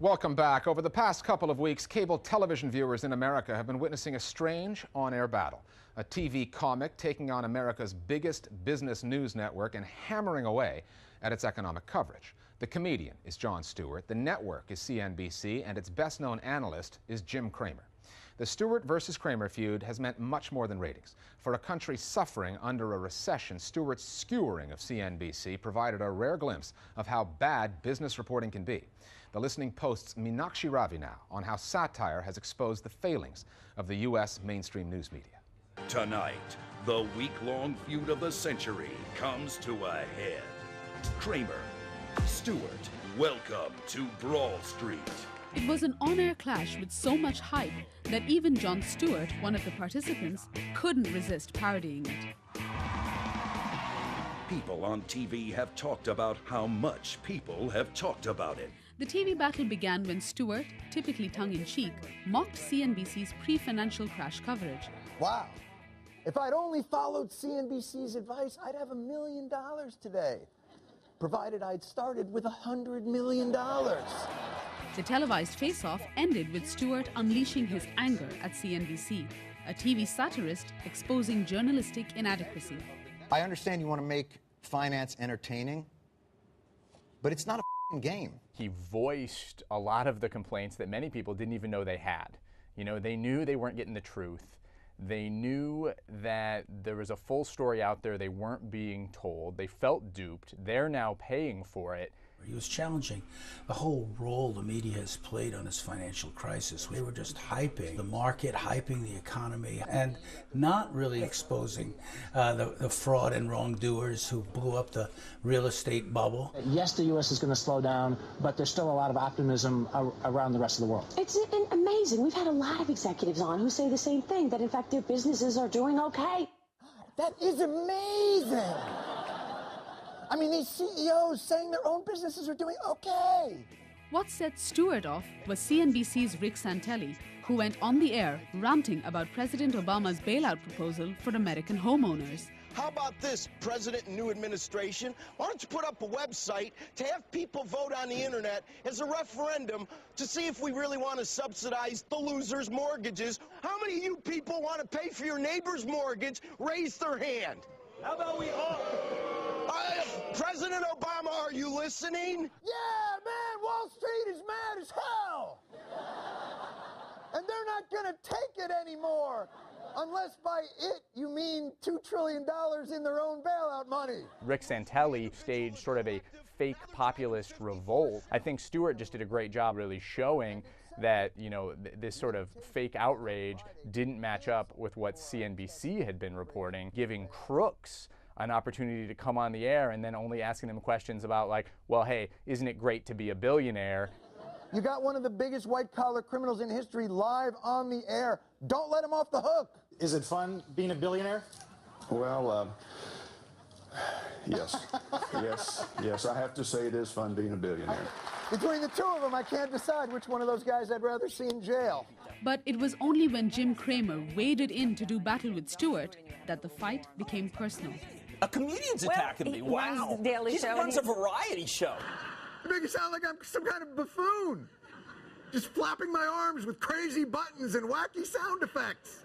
Welcome back. Over the past couple of weeks, cable television viewers in America have been witnessing a strange on-air battle. A TV comic taking on America's biggest business news network and hammering away at its economic coverage. The comedian is Jon Stewart, the network is CNBC, and its best-known analyst is Jim Cramer. The Stewart versus Cramer feud has meant much more than ratings. For a country suffering under a recession, Stewart's skewering of CNBC provided a rare glimpse of how bad business reporting can be. The Listening Post's Meenakshi Ravi now on how satire has exposed the failings of the U.S. mainstream news media. Tonight, the week-long feud of the century comes to a head. Cramer, Stewart, welcome to Brawl Street. It was an on-air clash with so much hype that even Jon Stewart, one of the participants, couldn't resist parodying it. People on TV have talked about how much people have talked about it. The TV battle began when Stewart, typically tongue-in-cheek, mocked CNBC's pre-financial crash coverage. Wow. If I'd only followed CNBC's advice, I'd have $1 million today, provided I'd started with $100 million. The televised face-off ended with Stewart unleashing his anger at CNBC, a TV satirist exposing journalistic inadequacy. I understand you want to make finance entertaining, but it's not a game. He voiced a lot of the complaints that many people didn't even know they had. You know, they knew they weren't getting the truth. They knew that there was a full story out there they weren't being told. They felt duped. They're now paying for it. He was challenging the whole role the media has played on this financial crisis. They were just hyping the market, hyping the economy, and not really exposing the fraud and wrongdoers who blew up the real estate bubble. Yes, the U.S. is going to slow down, but there's still a lot of optimism around the rest of the world. It's amazing. We've had a lot of executives on who say the same thing, that in fact their businesses are doing okay. That is amazing. I mean, these CEOs saying their own businesses are doing okay. What set Stewart off was CNBC's Rick Santelli, who went on the air ranting about President Obama's bailout proposal for American homeowners. How about this, President and new administration? Why don't you put up a website to have people vote on the internet as a referendum to see if we really want to subsidize the losers' mortgages? How many of you people want to pay for your neighbor's mortgage? Raise their hand. How about we all? President Obama, are you listening? Yeah, man, Wall Street is mad as hell. And they're not going to take it anymore. Unless by it, you mean $2 trillion in their own bailout money. Rick Santelli staged sort of a fake populist revolt. I think Stewart just did a great job really showing that, you know, this sort of fake outrage didn't match up with what CNBC had been reporting, giving crooks an opportunity to come on the air and then only asking them questions about like, well, hey, isn't it great to be a billionaire? You got one of the biggest white-collar criminals in history live on the air. Don't let him off the hook. Is it fun being a billionaire? Well, yes. yes, I have to say it is fun being a billionaire. Between the two of them, I can't decide which one of those guys I'd rather see in jail. But it was only when Jim Cramer waded in to do battle with Stewart that the fight became personal. A comedian's attacking me. Wow. The Daily he Show. runs a variety show. You make it sound like I'm some kind of buffoon. Just flapping my arms with crazy buttons and wacky sound effects.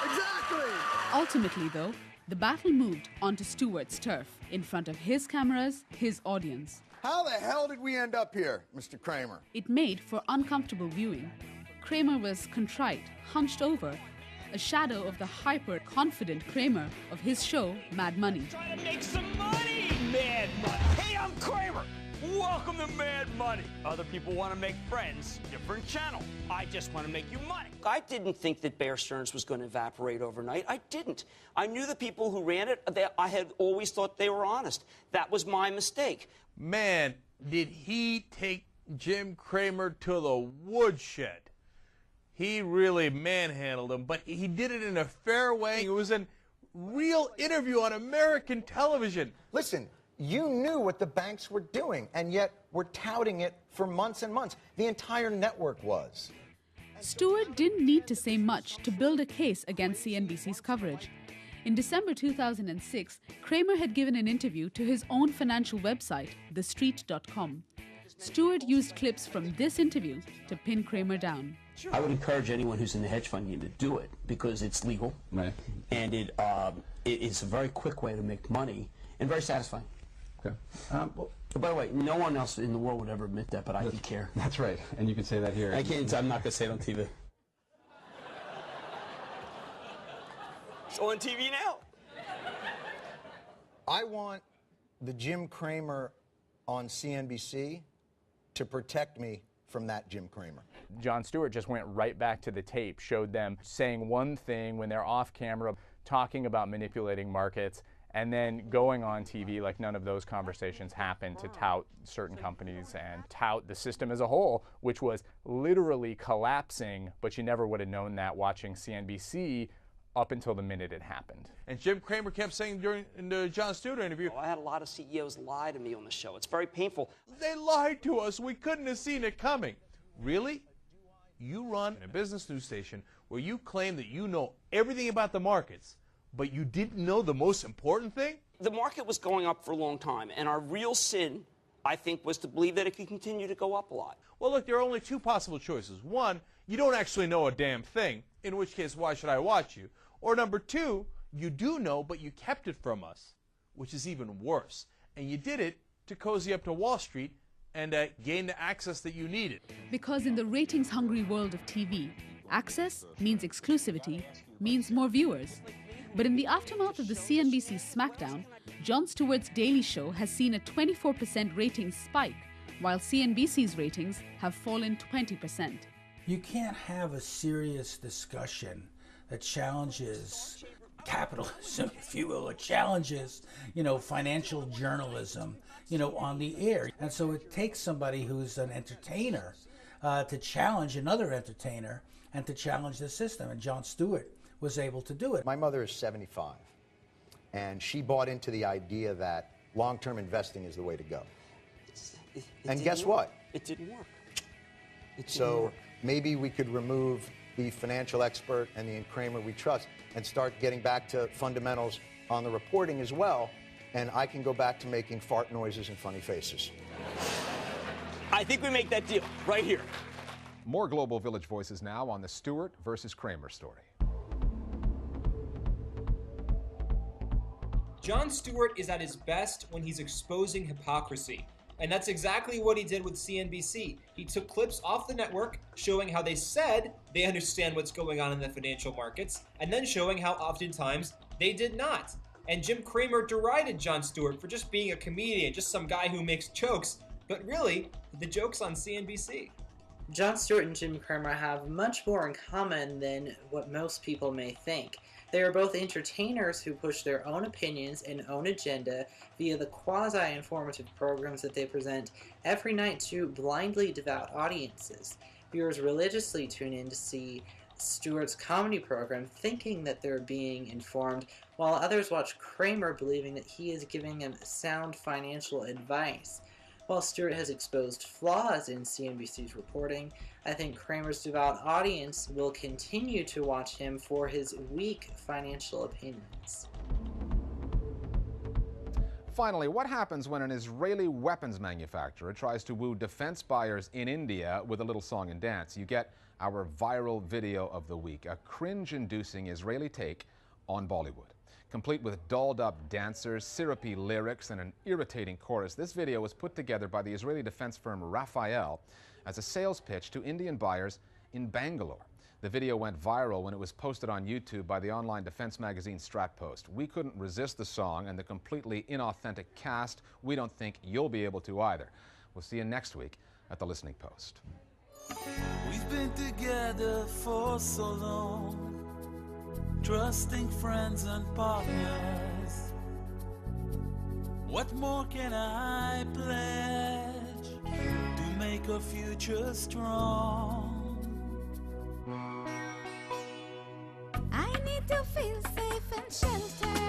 Exactly. Ultimately, though, the battle moved onto Stewart's turf, in front of his cameras, his audience. How the hell did we end up here, Mr. Cramer? It made for uncomfortable viewing. Cramer was contrite, hunched over, a shadow of the hyper-confident Cramer of his show, Mad Money. Trying to make some money, Mad Money. Hey, I'm Cramer. Welcome to Mad Money. Other people want to make friends. Different channel. I just want to make you money. I didn't think that Bear Stearns was going to evaporate overnight. I didn't. I knew the people who ran it. I had always thought they were honest. That was my mistake. Man, did he take Jim Cramer to the woodshed. He really manhandled him, but he did it in a fair way. It was a real interview on American television. Listen, you knew what the banks were doing, and yet were touting it for months and months. The entire network was. Stewart didn't need to say much to build a case against CNBC's coverage. In December 2006, Kramer had given an interview to his own financial website, TheStreet.com. Stewart used clips from this interview to pin Kramer down. I would encourage anyone who's in the hedge fund game to do it because it's legal, right? And it is a very quick way to make money and very satisfying. Okay. By the way, no one else in the world would ever admit that, but I can care. That's right, and you can say that here. I can't. I'm not going to say it on TV. It's on TV now. I want the Jim Cramer on CNBC to protect me from that Jim Cramer. Jon Stewart just went right back to the tape, showed them saying one thing when they're off camera, talking about manipulating markets, and then going on TV like none of those conversations happened to tout certain companies and tout the system as a whole, which was literally collapsing, but you never would have known that watching CNBC up until the minute it happened. And Jim Cramer kept saying during the Jon Stewart interview, I had a lot of CEOs lie to me on the show. It's very painful. They lied to us. We couldn't have seen it coming. Really? You run a business news station where you claim that you know everything about the markets, but you didn't know the most important thing? The market was going up for a long time, and our real sin, I think, was to believe that it could continue to go up a lot. Well, look, there are only two possible choices. One, you don't actually know a damn thing, in which case, why should I watch you? Or number two, you do know, but you kept it from us, which is even worse. And you did it to cozy up to Wall Street and gain the access that you needed. Because in the ratings-hungry world of TV, access means exclusivity, means more viewers. But in the aftermath of the CNBC smackdown, Jon Stewart's Daily Show has seen a 24% ratings spike, while CNBC's ratings have fallen 20%. You can't have a serious discussion that challenges capitalism, if you will, or challenges, financial journalism, on the air. And so it takes somebody who's an entertainer to challenge another entertainer and to challenge the system. And Jon Stewart was able to do it. My mother is 75, and she bought into the idea that long-term investing is the way to go. And guess what? It didn't work. So maybe we could remove the financial expert and the Kramer we trust and start getting back to fundamentals on the reporting as well, and I can go back to making fart noises and funny faces. I think we make that deal right here. More Global Village Voices now on the Stewart versus Kramer story. Jon Stewart is at his best when he's exposing hypocrisy. And that's exactly what he did with CNBC. He took clips off the network showing how they said they understand what's going on in the financial markets, and then showing how oftentimes they did not. And Jim Cramer derided Jon Stewart for just being a comedian, just some guy who makes jokes, but really, the joke's on CNBC. Jon Stewart and Jim Cramer have much more in common than what most people may think. They are both entertainers who push their own opinions and own agenda via the quasi-informative programs that they present every night to blindly devout audiences. Viewers religiously tune in to see Stewart's comedy program thinking that they're being informed, while others watch Cramer believing that he is giving them sound financial advice. While Stewart has exposed flaws in CNBC's reporting, I think Cramer's devout audience will continue to watch him for his weak financial opinions. Finally, what happens when an Israeli weapons manufacturer tries to woo defense buyers in India with a little song and dance? You get our viral video of the week, a cringe-inducing Israeli take on Bollywood. Complete with dolled-up dancers, syrupy lyrics, and an irritating chorus, this video was put together by the Israeli defense firm Rafael as a sales pitch to Indian buyers in Bangalore. The video went viral when it was posted on YouTube by the online defense magazine Stratpost. We couldn't resist the song and the completely inauthentic cast. We don't think you'll be able to either. We'll see you next week at the Listening Post. We've been together for so long, trusting friends and partners. What more can I pledge to make our future strong? I need to feel safe and sheltered.